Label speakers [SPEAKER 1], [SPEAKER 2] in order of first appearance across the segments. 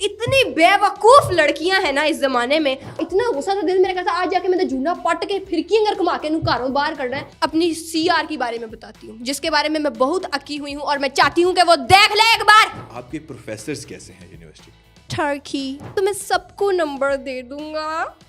[SPEAKER 1] इतनी बेवकूफ लड़कियां हैं ना इस जमाने में, इतना गुस्सा था दिल मेरा कहता आज जाके मैं तो जूना पट के फिरकी अंगर घुमा के घरों बाहर करना है। अपनी सीआर के बारे में बताती हूँ जिसके बारे में मैं बहुत अकी हुई हूँ और मैं चाहती हूँ कि वो देख ले एक बार।
[SPEAKER 2] आपके प्रोफेसर्स कैसे हैं यूनिवर्सिटी?
[SPEAKER 1] टर्की तो मैं सबको नंबर दे दूंगा,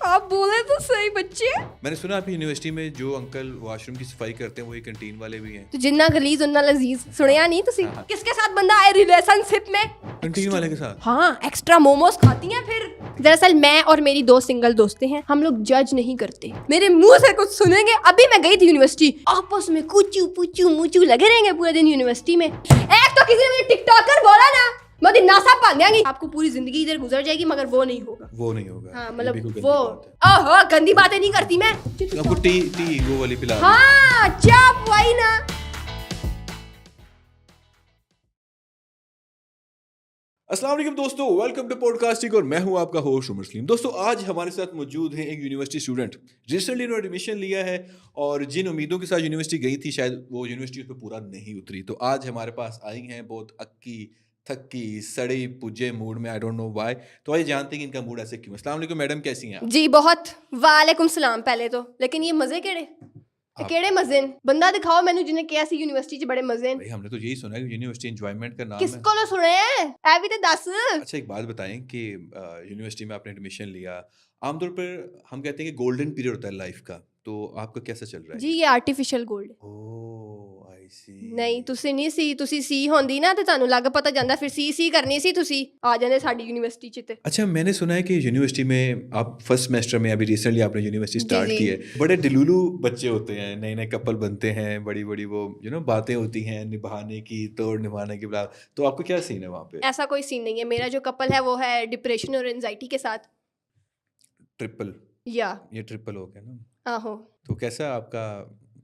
[SPEAKER 1] आप बोले तो सही बच्चे।
[SPEAKER 2] मैंने सुना आपकी यूनिवर्सिटी में जो अंकल वॉशरूम की सफाई करते हैं वही कैंटीन वाले भी हैं।
[SPEAKER 1] तो जिन्ना गलीज उन्ना लजीज, सुनिया नहीं तुसी? किसके साथ बंदा आए रिलेशनशिप में?
[SPEAKER 2] कैंटीन वाले के साथ?
[SPEAKER 1] हाँ, एक्स्ट्रा मोमोज खाती हैं। फिर दरअसल मैं और मेरी दो सिंगल दोस्तें हैं, हम लोग जज नहीं करते, मेरे मुंह से कुछ सुनेंगे। अभी मैं गई थी यूनिवर्सिटी, आपस में कुचू पुचू मुचू लगे रहेंगे पूरे दिन यूनिवर्सिटी में। एक तो किसी ने मुझे टिकटॉकर बोला ना, मैं नासा पान देंगी, आपको पूरी जिंदगी इधर गुजर जाएगी, मगर वो नहीं होगा।
[SPEAKER 2] वो नहीं होगा।
[SPEAKER 1] हाँ, मतलब वो ओहो गंदी बातें नहीं करती मैं।
[SPEAKER 2] आपको टी वो वाली पिला।
[SPEAKER 1] हाँ चाप वही ना।
[SPEAKER 2] अस्सलाम वालेकुम दोस्तों, वेलकम टू पॉडकास्टिंग और मैं हूं आपका होस्ट उमर सलीम। दोस्तों आज हमारे साथ मौजूद है एक यूनिवर्सिटी स्टूडेंट, रिसेंटली उन्होंने एडमिशन लिया है और जिन उम्मीदों के साथ यूनिवर्सिटी गई थी शायद वो यूनिवर्सिटी उस पर पूरा नहीं उतरी। तो आज हमारे पास आई हैं बहुत अक्की थक्की सड़ी पुजे मूड में, आई डोंट नो व्हाई। तो आइए जानते हैं कि इनका मूड ऐसे क्यों। अस्सलाम वालेकुम मैडम, कैसी हैं आप?
[SPEAKER 1] जी बहुत वालेकुम सलाम पहले तो, लेकिन ये मजे केड़े मजे बंदा दिखाओ मैंने जिन्हें किया सी यूनिवर्सिटी च बड़े मजे।
[SPEAKER 2] भाई हमने तो यही सुना है कि यूनिवर्सिटी एंजॉयमेंट का नाम है।
[SPEAKER 1] किसको लो सुने हैं ऐ भी तो दस।
[SPEAKER 2] अच्छा एक बात बताएं कि यूनिवर्सिटी में आपने एडमिशन लिया, आमतौर पर हम कहते हैं कि गोल्डन पीरियड होता है लाइफ का, तो आपका कैसा चल रहा है?
[SPEAKER 1] जी ये आर्टिफिशियल गोल्ड।
[SPEAKER 2] ओह आई सी।
[SPEAKER 1] नहीं तुसी नहीं सी, तुसी सी होंदी ना ते तानू लग पता जांदा, फिर सी करनी सी, तुसी आ जांदे साडी यूनिवर्सिटी च ते।
[SPEAKER 2] अच्छा मैंने सुना है कि यूनिवर्सिटी में आप फर्स्ट सेमेस्टर में, अभी रिसेंटली आपने यूनिवर्सिटी स्टार्ट की है, बड़े डिलुलू बच्चे होते हैं, नए नए कपल बनते हैं, बड़ी बड़ी वो बातें होती हैं निभाने की, तोड़ निभाने की। तो आपको क्या सीन है वहाँ पे?
[SPEAKER 1] ऐसा कोई सीन नहीं है, मेरा जो कपल है वो है डिप्रेशन और एंजाइटी के साथ।
[SPEAKER 2] ट्रिपल?
[SPEAKER 1] या
[SPEAKER 2] ये ट्रिपल हो गया ना।
[SPEAKER 1] आहो।
[SPEAKER 2] तो कैसा आपका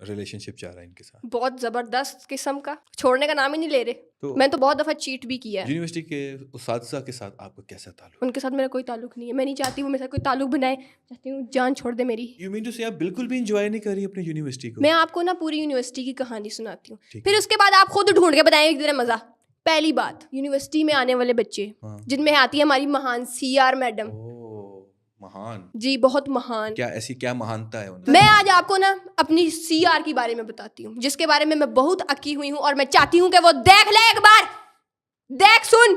[SPEAKER 2] रिलेशनशिप चल रहा है इनके साथ?
[SPEAKER 1] बहुत जबरदस्त किस्म का, छोड़ने का नाम ही नहीं ले रहे।
[SPEAKER 2] तो
[SPEAKER 1] मैं तो बहुत दफा चीट भी किया है।
[SPEAKER 2] यूनिवर्सिटी के उस्ताद के साथ आपका कैसा ताल्लुक?
[SPEAKER 1] उनके साथ मेरा कोई ताल्लुक नहीं है, मैं नहीं चाहती वो मेरे साथ कोई ताल्लुक बनाए, चाहती हूँ जान छोड़ दे मेरी।
[SPEAKER 2] यू मीन टू से आप बिल्कुल भी एंजॉय नहीं कर रही अपनी यूनिवर्सिटी को?
[SPEAKER 1] मैं आपको ना पूरी यूनिवर्सिटी की कहानी सुनाती हूँ,
[SPEAKER 2] ठीक
[SPEAKER 1] फिर उसके बाद आप खुद ढूंढ के बताएंगे कितना मजा। पहली बात, यूनिवर्सिटी में आने वाले बच्चे जिनमें आती है हमारी महान सीआर मैडम।
[SPEAKER 2] महान?
[SPEAKER 1] जी बहुत महान।
[SPEAKER 2] क्या ऐसी क्या महानता है उनमें?
[SPEAKER 1] मैं आज आपको ना अपनी सीआर के बारे में बताती हूँ जिसके बारे में मैं बहुत अकी हुई हूँ और मैं चाहती हूँ कि वो देख ले एक बार, देख सुन।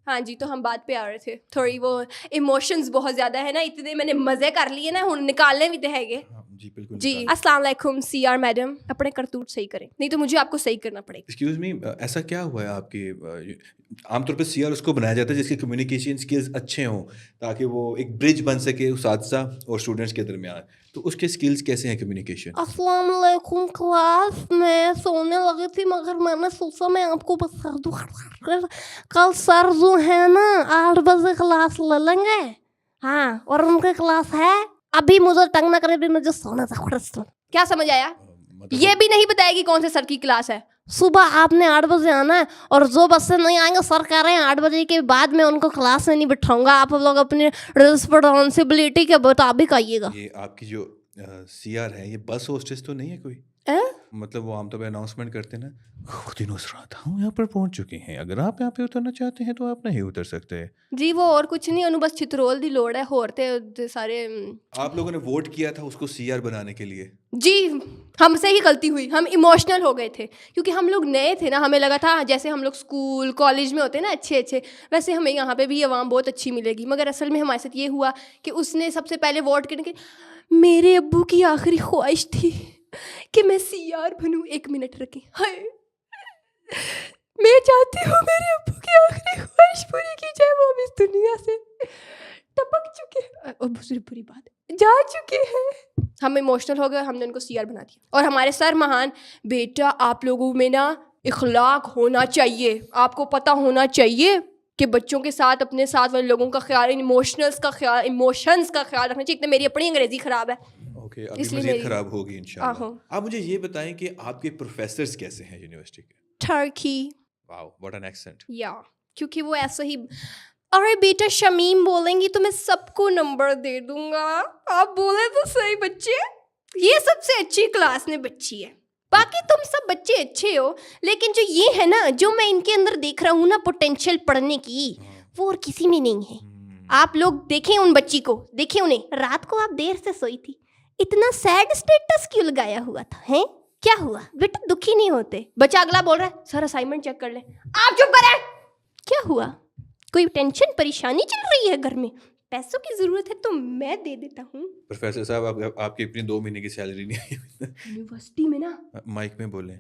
[SPEAKER 1] हाँ जी, तो हम बात पे आ रहे थे, थोड़ी वो इमोशंस बहुत ज्यादा है ना, इतने मैंने मजे कर लिए ना, हुन निकालने भी तो हैगे।
[SPEAKER 2] जी बिल्कुल
[SPEAKER 1] जी अस्सलाम वालेकुम सीआर मैडम, अपने करतूत सही करें, नहीं तो मुझे आपको सही करना पड़ेगा।
[SPEAKER 2] एक्सक्यूज मी, ऐसा क्या हुआ है आपकी? आमतौर पर सीआर उसको बनाया जाता है जिसके कम्युनिकेशन स्किल्स अच्छे हों ताकि वो एक ब्रिज बन सके उस्ताद और स्टूडेंट्स के दरमियान। तो उसके स्किल्स कैसे हैं कम्युनिकेशन?
[SPEAKER 1] अस्सलाम वालेकुम क्लास, मैं सोने लगी थी मगर मैंने सोचा मैं आपको बता दूं कल सर जो है ना 8 बजे क्लास ले लेंगे। हाँ, और उनकी क्लास है अभी, मुझे तंग ना करे, भी मुझे सोना था। क्या समझ आया? ये भी नहीं बताएगी कौन से सर की क्लास है। सुबह आपने 8 बजे आना है और जो बस से नहीं आएंगे सर कह रहे हैं 8 बजे के बाद मैं उनको क्लास में नहीं बिठाऊंगा, आप लोग अपनी रिस्पॉन्सिबिलिटी के मुताबिक आइएगा।
[SPEAKER 2] ये आपकी जो सीआर है ये बस होस्टेस तो नहीं है कोई? मतलब वो आमतौर पर अनाउंसमेंट करते हैं ना, खुदी नुसरत हम यहाँ पर पहुँच चुके हैं, अगर आप यहाँ पे उतरना चाहते हैं तो आप नहीं उतर सकते।
[SPEAKER 1] जी वो और कुछ नहीं, उन्होंने बस चित्रोल दी लोड़ है, होरते सारे।
[SPEAKER 2] आप लोगों ने वोट किया था उसको सीआर बनाने के लिए?
[SPEAKER 1] जी हमसे ही गलती हुई, हम इमोशनल हो गए थे क्योंकि हम लोग नए थे ना, हमें लगा था जैसे हम लोग स्कूल कॉलेज में होते हैं ना अच्छे वैसे हमें यहाँ पे भी आवाम बहुत अच्छी मिलेगी, मगर असल में हमारे साथ ये हुआ कि उसने सबसे पहले वोट करने के, मेरे अब्बू की आखिरी ख्वाहिश थी कि मैं सीआर बनूं। 1 मिनट रखें, हाय मैं चाहती हूँ मेरे अब्बू की आखिरी ख्वाहिश पूरी की जाए, वो अब इस दुनिया से टपक चुके हैं और बुरी बात जा चुके हैं। हम इमोशनल हो गए, हमने उनको सीआर बना दिया। और हमारे सर महान, बेटा आप लोगों में ना इखलाक होना चाहिए, आपको पता होना चाहिए कि बच्चों के साथ अपने साथ वाले लोगों का ख्याल, इमोशंस का ख्याल रखना चाहिए। मेरी अपनी अंग्रेजी खराब है,
[SPEAKER 2] ओके अभी मज़ीद खराब होगी इंशाल्लाह। आप मुझे ये बताएं कि आपके प्रोफेसर्स कैसे हैं यूनिवर्सिटी के?
[SPEAKER 1] Turkey.
[SPEAKER 2] Wow what an accent.
[SPEAKER 1] या क्योंकि वो ऐसा ही, अरे बेटा शमीम बोलेंगी तो मैं सबको नंबर दे दूंगा, आप बोले तो सही बच्चे, ये सबसे अच्छी क्लास में बच्ची है, बाकी तुम सब बच्चे अच्छे हो, लेकिन जो ये है ना, जो मैं इनके अंदर देख रहा हूँ ना पोटेंशियल पढ़ने की, वो और किसी में नहीं है। आप लोग देखें उन बच्ची को, देखें उन्हें, रात को आप देर से सोई थी, इतना सैड स्टेटस क्यों लगाया हुआ था, हैं? क्या हुआ बेटा, दुखी नहीं होते? बच्चा अगला बोल रहा है सर असाइनमेंट चेक कर ले, आप चुप करें। क्या हुआ, कोई टेंशन परेशानी चल रही है घर में? पैसों की जरूरत है तो मैं दे देता हूँ।
[SPEAKER 2] प्रोफेसर साहब आपकी अपनी 2 महीने की सैलरी नहीं आई।
[SPEAKER 1] यूनिवर्सिटी में ना,
[SPEAKER 2] माइक में बोले।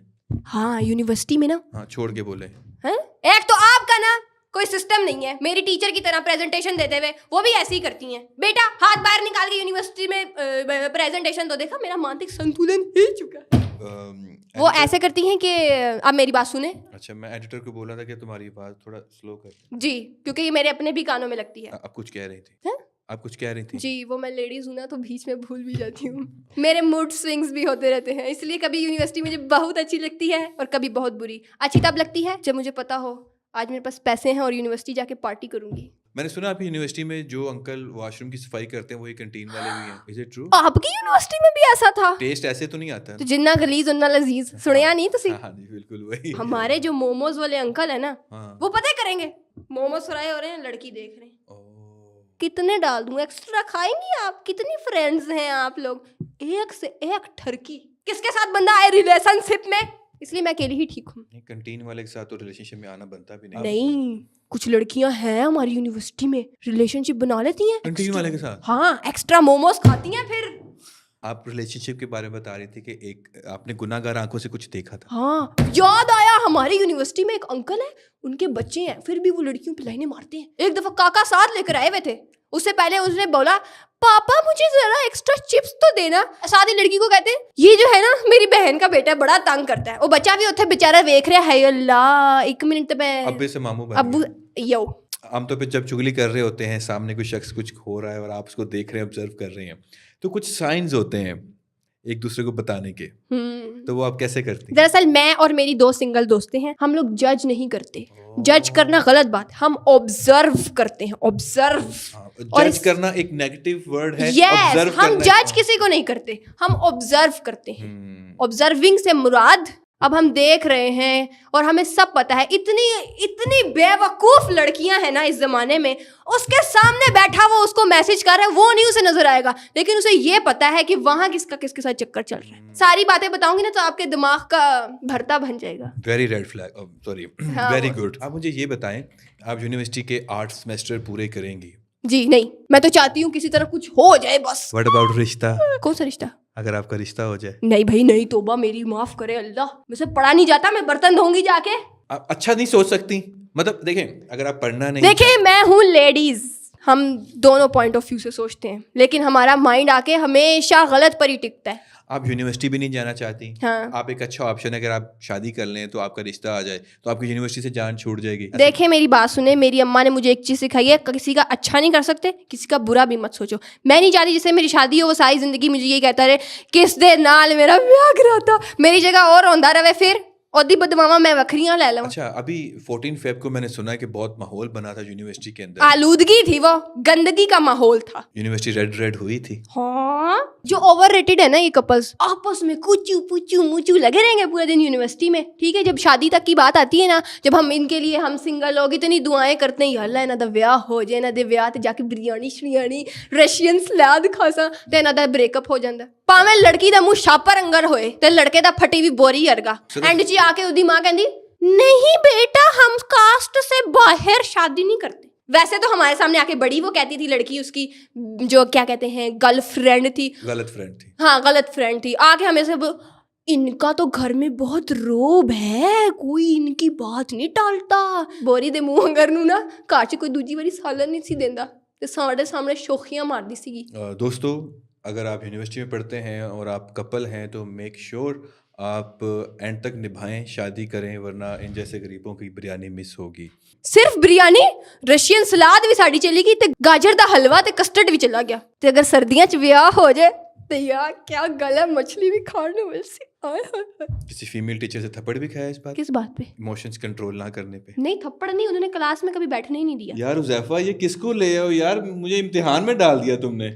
[SPEAKER 1] हाँ यूनिवर्सिटी में ना,
[SPEAKER 2] हाँ छोड़ के बोले।
[SPEAKER 1] हैं? एक तो आपका ना कोई सिस्टम नहीं है, मेरी टीचर की तरह प्रेजेंटेशन देते हुए वो भी ऐसे ही करती हैं। बेटा हाथ बाहर निकाल के यूनिवर्सिटी में प्रेजेंटेशन तो देखा, मेरा मानसिक संतुलन हिल चुका। वो ऐसे करती हैं कि आप मेरी बात सुने।
[SPEAKER 2] अच्छा, मैं एडिटर को बोला था कि तुम्हारी बात थोड़ा स्लो कर
[SPEAKER 1] जी, क्योंकि ये मेरे अपने भी कानों में लगती है।
[SPEAKER 2] आप कुछ कह रही थी?
[SPEAKER 1] है?
[SPEAKER 2] आप कुछ कह रही थी?
[SPEAKER 1] जी, वो मैं लेडीज हूँ ना तो बीच में भूल भी जाती हूँ। मेरे मूड स्विंग्स भी होते रहते हैं, इसलिए कभी यूनिवर्सिटी मुझे बहुत अच्छी लगती है और कभी बहुत बुरी। अच्छी तब लगती है जब मुझे पता हो आज मेरे पास पैसे हैं और यूनिवर्सिटी जाके पार्टी करूंगी।
[SPEAKER 2] मैंने सुना आपकी यूनिवर्सिटी में जो अंकल वॉशरूम की सफाई करते हैं वही कैंटीन वाले भी हैं। Is it true?
[SPEAKER 1] आपकी यूनिवर्सिटी में भी ऐसा था?
[SPEAKER 2] टेस्ट ऐसे तो नहीं आता?
[SPEAKER 1] तो जिन्ना गलीज उन्ना लजीज, सुनिया नहीं तुसी?
[SPEAKER 2] हाँ जी बिल्कुल वही।
[SPEAKER 1] हमारे जो मोमोज वाले अंकल है ना,
[SPEAKER 2] हाँ।
[SPEAKER 1] वो पता है करेंगे, मोमोज फ्राई हो रहे हैं, लड़की देख रहे हैं,
[SPEAKER 2] ओह।
[SPEAKER 1] कितने डाल दूं एक्स्ट्रा, खाएंगी आप? कितनी फ्रेंड्स हैं आप लोग, एक से एक ठरकी, किसके साथ बंदा आए रिलेशनशिप में? इसलिए मैं अकेली ही ठीक हूँ।
[SPEAKER 2] कैंटीन वाले के साथ तो रिलेशनशिप में आना बनता भी नहीं।
[SPEAKER 1] नहीं, कुछ लड़कियां हैं हमारी यूनिवर्सिटी में, रिलेशनशिप बना लेती हैं
[SPEAKER 2] कैंटीन वाले के साथ।
[SPEAKER 1] हाँ, एक्स्ट्रा मोमोज खाती हैं। फिर
[SPEAKER 2] आप रिलेशनशिप के बारे में बता रही थी कि एक आपने गुनाहगार आंखों से कुछ देखा था।
[SPEAKER 1] हाँ, याद आया, हमारी यूनिवर्सिटी में एक अंकल है, उनके बच्चे हैं, फिर भी वो लड़कियों पे लाइनें मारते हैं। एक दफा काका साथ लेकर आए हुए थे, उससे पहले उसने बोला पापा मुझे जरा एक्स्ट्रा चिप्स तो देना। साथ ही लड़की को कहते हैं ये जो है ना मेरी बहन का बेटा बड़ा तंग करता है। वो बच्चा भी उठे बेचारा देख रहा है, अल्लाह 1 मिनट तो मैं
[SPEAKER 2] अब्बे से मामू बन
[SPEAKER 1] अब्बू यो।
[SPEAKER 2] आमतौर पे जब चुगली कर रहे होते हैं, सामने कोई शख्स कुछ हो रहा है और आप उसको देख रहे हैं, ऑब्जर्व कर रहे हैं, तो कुछ साइंस होते हैं एक दूसरे को बताने के, तो वो आप कैसे करती हैं?
[SPEAKER 1] दरअसल मैं और मेरी 2 सिंगल दोस्तें हैं, हम लोग जज नहीं करते। जज करना गलत बात, हम ऑब्जर्व करते हैं। ऑब्जर्व,
[SPEAKER 2] जज करना एक नेगेटिव वर्ड है।
[SPEAKER 1] यस, हम जज किसी को नहीं करते, हम ऑब्जर्व करते हैं। ऑब्जर्विंग से मुराद अब हम देख रहे हैं और हमें सब पता है, इतनी बेवकूफ लड़कियां हैं ना इस जमाने में, उसके सामने बैठा वो उसको मैसेज कर रहा है, वो नहीं उसे नजर आएगा, लेकिन उसे ये पता है कि वहां किसके साथ चक्कर चल रहा है। सारी बातें बताऊंगी ना तो आपके दिमाग का भरता बन जाएगा।
[SPEAKER 2] Very red flag, sorry, very good. आप मुझे ये बताएं, आप यूनिवर्सिटी के 8 सेमेस्टर पूरे करेंगी?
[SPEAKER 1] जी नहीं, मैं तो चाहती हूँ किसी तरह कुछ हो जाए बस।
[SPEAKER 2] व्हाट अबाउट रिश्ता?
[SPEAKER 1] कौन सा रिश्ता?
[SPEAKER 2] अगर आपका रिश्ता हो जाए?
[SPEAKER 1] नहीं भाई नहीं, तौबा मेरी, माफ करे अल्लाह, मुझसे पढ़ा नहीं जाता, मैं बर्तन धोऊंगी जाके।
[SPEAKER 2] आप अच्छा नहीं सोच सकती? मतलब देखें, अगर आप पढ़ना नहीं,
[SPEAKER 1] देखें मैं हूँ लेडीज, हम दोनों पॉइंट ऑफ व्यू से सोचते हैं, लेकिन हमारा माइंड आके हमेशा गलत पर ही टिकता है।
[SPEAKER 2] आप यूनिवर्सिटी भी नहीं जाना चाहती?
[SPEAKER 1] हाँ।
[SPEAKER 2] आप एक अच्छा ऑप्शन है, अगर आप शादी कर लें तो आपका रिश्ता आ जाए तो आपकी यूनिवर्सिटी से जान छूट जाएगी।
[SPEAKER 1] देखें मेरी बात सुने, मेरी अम्मा ने मुझे एक चीज़ सिखाई है, किसी का अच्छा नहीं कर सकते, किसी का बुरा भी मत सोचो। मैं नहीं चाहती जिससे मेरी शादी हो वो सारी जिंदगी मुझे ये कहता रहे किस दे नाल मेरा ब्याह कराता, मेरी जगह और होंदा रहे, फिर ओदी बदमावा मैं वखरियां ले लूं।
[SPEAKER 2] अच्छा, अभी 14 फेब को मैंने सुना है कि बहुत माहौल बना था यूनिवर्सिटी के अंदर।
[SPEAKER 1] आलूदगी थी, वो गंदगी का माहौल था।
[SPEAKER 2] यूनिवर्सिटी रेड हुई थी।
[SPEAKER 1] हाँ, जो ओवररेटेड है ना ये कपल्स, आपस में कुचू पुचू मुचू लगे रहेंगे पूरे दिन यूनिवर्सिटी में, ठीक है। जब शादी तक की बात आती है ना, जब हम इनके लिए, हम सिंगल लोग इतनी दुआएं करते हैं, अल्लाह ना दा ब्याह हो जाए, ना दे ब्याह ते जाके बिरयानी शरियानी रशियन सलाद खासा ते ना दा ब्रेकअप हो जांदा। भावें लड़की दा मुंह छापर अंगर होए ते लड़के दा फटी भी बोरी अर्गा, एंड च आके उदी मां कहंदी नहीं बेटा हम कास्ट से बाहर शादी नहीं करते। वैसे तो हमारे सामने आके बड़ी वो कहती थी लड़की, उसकी जो क्या कहते हैं गर्लफ्रेंड थी,
[SPEAKER 2] गलत फ्रेंड थी,
[SPEAKER 1] हाँ गलत फ्रेंड थी, आके हमें से इनका तो घर में बहुत रोब है, कोई इनकी बात नहीं टालता। बोरी दे मुंह अंगर नू ना घर च कोई दूजी वारी सालन नहीं सी देंदा ते साढ़े सामने शोखियां मारदी सीगी।
[SPEAKER 2] दोस्तों अगर आप यूनिवर्सिटी में पढ़ते हैं और आप कपल हैं तो मेक श्योर आप एंड तक निभाएं, शादी करें, वरना इन जैसे गरीबों की बिरयानी मिस होगी।
[SPEAKER 1] सिर्फ बिरयानी, रशियन सलाद भी साड़ी चली गई ते गाजर दा हलवा ते कस्टर्ड भी चला गया। ते अगर सर्दियां च ब्याह हो जाए तो यार क्या गला मछली भी खाने मिल सी।
[SPEAKER 2] किसी फीमेल टीचर से थप्पड़ भी खाया इस बात
[SPEAKER 1] किस बात पे?
[SPEAKER 2] इमोशंस कंट्रोल ना करने पे?
[SPEAKER 1] नहीं, थप्पड़ नहीं, उन्होंने क्लास में कभी बैठने ही नहीं दिया।
[SPEAKER 2] यार हुज़ैफा ये किसको ले आओ यार, मुझे इम्तिहान में डाल दिया तुमने।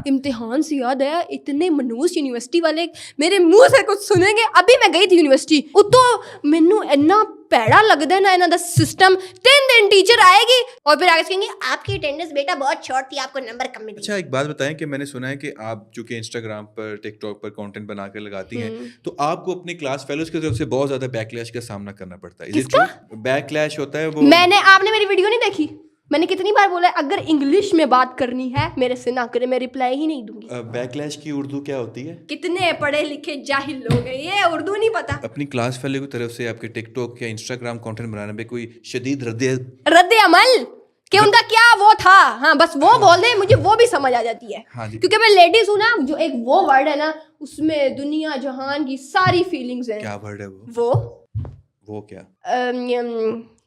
[SPEAKER 1] इम्तिहान से याद आया, इतने मनूस यूनिवर्सिटी वाले मेरे मुंह से कुछ सुनेंगे। अभी मैं गई थी यूनिवर्सिटी, तो मैनू इन्ना पैड़ा लगता है ना इन्हों का सिस्टम। 3 दिन टीचर आएगी और फिर आगे से कहेंगे आपकी अटेंडेंस बेटा बहुत शॉर्ट थी, आपको नंबर कम मिले।
[SPEAKER 2] अच्छा एक बात बताएं कि मैंने सुना है कि आप जो कि इंस्टाग्राम पर टिकटॉक पर कंटेंट बना कर लगाती हैं, तो आपको अपने क्लास फेलोज की तरफ से बहुत ज्यादा बैकलैश का सामना करना पड़ता है।
[SPEAKER 1] किसका?
[SPEAKER 2] बैकलैश होता है वो।
[SPEAKER 1] आपने मेरी वीडियो नहीं देखी? मैंने कितनी बार बोला है अगर इंग्लिश में बात करनी है मेरे से ना करे, मैं रिप्लाई ही नहीं दूंगी।
[SPEAKER 2] बैकलैश की उर्दू क्या होती है?
[SPEAKER 1] कितने पढ़े लिखे जाहिल लोग हैं, ये उर्दू नहीं पता।
[SPEAKER 2] अपनी क्लास फेलो की तरफ से आपके टिकटॉक या इंस्टाग्राम कंटेंट बनाने में कोई शदीद
[SPEAKER 1] रद्द अमल कि उनका क्या वो था, हाँ बस वो बोल दे, मुझे वो भी समझ आ जाती है।
[SPEAKER 2] हाँ जी।
[SPEAKER 1] क्योंकि मैं लेडीज हूँ ना, जो एक वो वर्ड है ना उसमें दुनिया जहान की सारी फीलिंग्स हैं।
[SPEAKER 2] क्या वर्ड है वो क्या?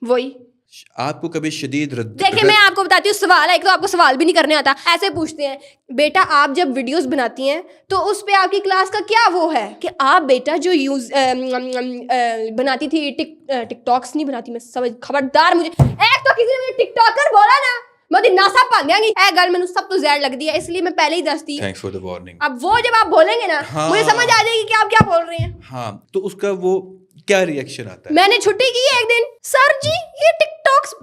[SPEAKER 1] वही
[SPEAKER 2] आपको कभी शदीद
[SPEAKER 1] देखिए मैं आपको बताती हूँ सवाल है, एक तो आपको सवाल भी नहीं करने आता। ऐसे पूछते हैं बेटा आप जब वीडियोस बनाती हैं तो उस पे आपकी क्लास का क्या वो है कि आप बेटा जो यूज बनाती थी टिकटॉक्स नहीं बनाती, मैं समझ खबरदार मुझे एक तो किसी ने मुझे टिकटॉकर बोला ना मैं नासा पा देंगी। ए गल मैंने सब तो जहर लग दिया, इसलिए मैं पहले ही दसती।
[SPEAKER 2] Thanks for the warning.
[SPEAKER 1] अब वो जब आप बोलेंगे ना मुझे समझ आ जाएगी कि आप क्या बोल रहे हैं।
[SPEAKER 2] हाँ तो उसका वो क्या रिएक्शन आता है?
[SPEAKER 1] मैंने छुट्टी की एक दिन, सर जी ये टिकटॉक्स,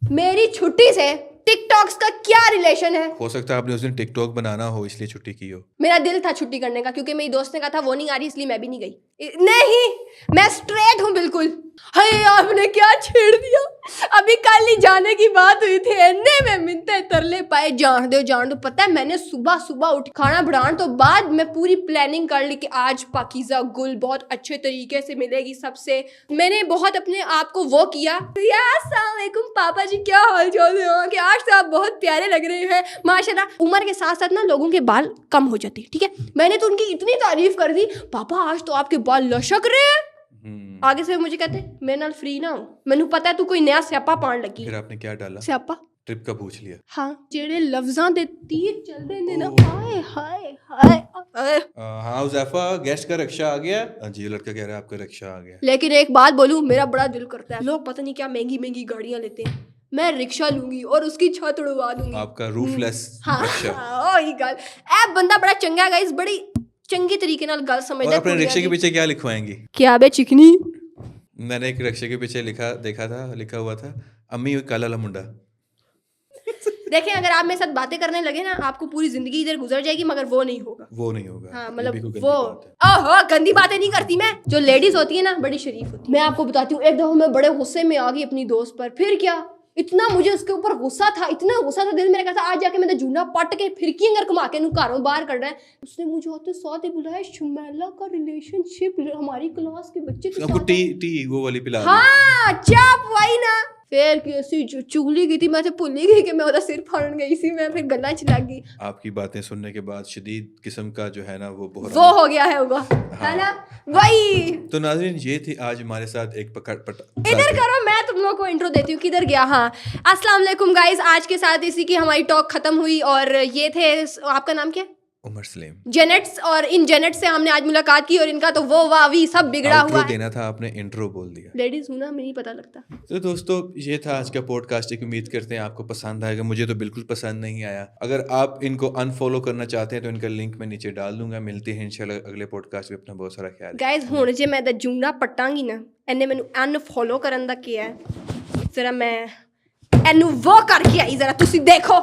[SPEAKER 1] मेरी छुट्टी से टिकटॉक्स का क्या रिलेशन है?
[SPEAKER 2] हो सकता है आपने उस दिन टिकटॉक बनाना हो इसलिए छुट्टी की हो।
[SPEAKER 1] मेरा दिल था छुट्टी करने का क्योंकि मेरी दोस्त ने कहा था वो नहीं आ रही इसलिए मैं भी नहीं गई। नहीं मैं स्ट्रेट हूँ बिल्कुल। हाय आपने क्या छेड़ दिया, अभी कल ही जाने की बात हुई थी, एने में मिनते तरले पाए जान दो। पता है मैंने सुबह उठ खाना बनाने तो बाद मैं पूरी प्लानिंग कर ली कि आज पाकीज़ा गुल बहुत अच्छे तरीके से मिलेगी सबसे। मैंने बहुत अपने आप को वो किया, अस्सलाम वालेकुम पापा जी क्या हाल चाल है, कि आज तो आप बहुत प्यारे लग रहे हैं माशाल्लाह। उम्र के साथ साथ ना लोगों के बाल कम हो जाते हैं, ठीक है। मैंने तो उनकी इतनी तारीफ कर दी, पापा आज तो आपके बाल लशक रहे हैं। आगे से मुझे कहते मेरे नाल फ्री ना हो, मैनू पता है तू कोई नया स्यापा पान लगी।
[SPEAKER 2] फिर आपने क्या डाला?
[SPEAKER 1] स्यापा
[SPEAKER 2] ट्रिप का पूछ लिया।
[SPEAKER 1] हाँ जेड़े लफ्जां दे तीर चलदे ने ना, हाय हाय हाय।
[SPEAKER 2] हाँ हुज़ैफा गेस्ट का रिक्शा आ गया। जी लड़का कह रहा है आपका रिक्शा आ गया।
[SPEAKER 1] लेकिन एक बात बोलूं, मेरा बड़ा दिल करता है, लोग पता नहीं क्या महंगी गाड़ियां लेते हैं, मैं रिक्शा लूंगी और उसकी छत उड़वा दूंगी।
[SPEAKER 2] आपका रूफलेस रिक्शा।
[SPEAKER 1] हाँ ओही गल ए बंदा बड़ा चंगा है गाइस, बड़ी चंगी तरीके नाल गल समझदा है।
[SPEAKER 2] और अपने रिक्शे के पीछे क्या लिखवाएंगी?
[SPEAKER 1] क्या बे चिकनी?
[SPEAKER 2] मैंने एक रिक्शे के पीछे लिखा हुआ था अम्मी काला ला मुंडा।
[SPEAKER 1] देखें अगर आप मेरे साथ बातें करने लगे ना आपको पूरी जिंदगी इधर गुजर जाएगी, मगर वो नहीं होगा। हाँ मतलब वो ओहो गंदी बातें नहीं करती मैं। जो लेडीज होती है ना बड़ी शरीफ होती है। मैं आपको बताती हूँ एक दफा मैं बड़े गुस्से में आ गई अपनी दोस्त पर, फिर क्या इतना मुझे उसके ऊपर गुस्सा था, इतना गुस्सा था, दिल मेरा कहता आज जाके मैं जूना पट के फिरकी अंगर घुमा के घरों बाहर कर रहा है। उसने मुझे होते साथ ही बुलाया, शुमैला का रिलेशनशिप हमारी क्लास के बच्चे के
[SPEAKER 2] आपको
[SPEAKER 1] साथ
[SPEAKER 2] टी वो वाली पिला दी।
[SPEAKER 1] हाँ चाप वही ना। फिर कैसी चुगली की थी, मैं तो भूल ही गई कि मैं उसका सिर फाड़न गई थी, मैं फिर गला चला गई।
[SPEAKER 2] आपकी बातें सुनने के बाद शदीद किस्म का जो है ना वो
[SPEAKER 1] हो गया है होगा है ना वही।
[SPEAKER 2] तो नाज़रीन ये थी आज हमारे साथ एक
[SPEAKER 1] इधर करो मैं तुम लोग को इंट्रो देती हूँ, किधर गया। हाँ अस्सलाम वालेकुम गाइस, आज के साथ इसी की हमारी टॉक खत्म हुई और ये थे, आपका नाम क्या है?
[SPEAKER 2] उमर सलीम।
[SPEAKER 1] जेनेट्स, और इन जेनेट्स से हमने आज मुलाकात की और इनका तो वो वावी सब बिगड़ा हुआ है।
[SPEAKER 2] देना था आपने इंट्रो बोल दिया।
[SPEAKER 1] लेडीज हूं ना नहीं पता लगता।
[SPEAKER 2] तो दोस्तों ये था आज का पॉडकास्ट, एक उम्मीद करते हैं आपको पसंद आएगा। मुझे तो बिल्कुल पसंद नहीं आया। अगर आप इनको अनफॉलो करना चाहते हैं तो इनका लिंक मैं नीचे डाल दूंगा। मिलते हैं इंशाल्लाह अगले पॉडकास्ट में। अपना बहुत सारा ख्याल
[SPEAKER 1] गाइस हुण जे मैं जूना पट्टांगी ना इन्हें मैनू अनफॉलो करन दा क्या है, जरा मैं एनू वो करके आई, जरा तुसी देखो।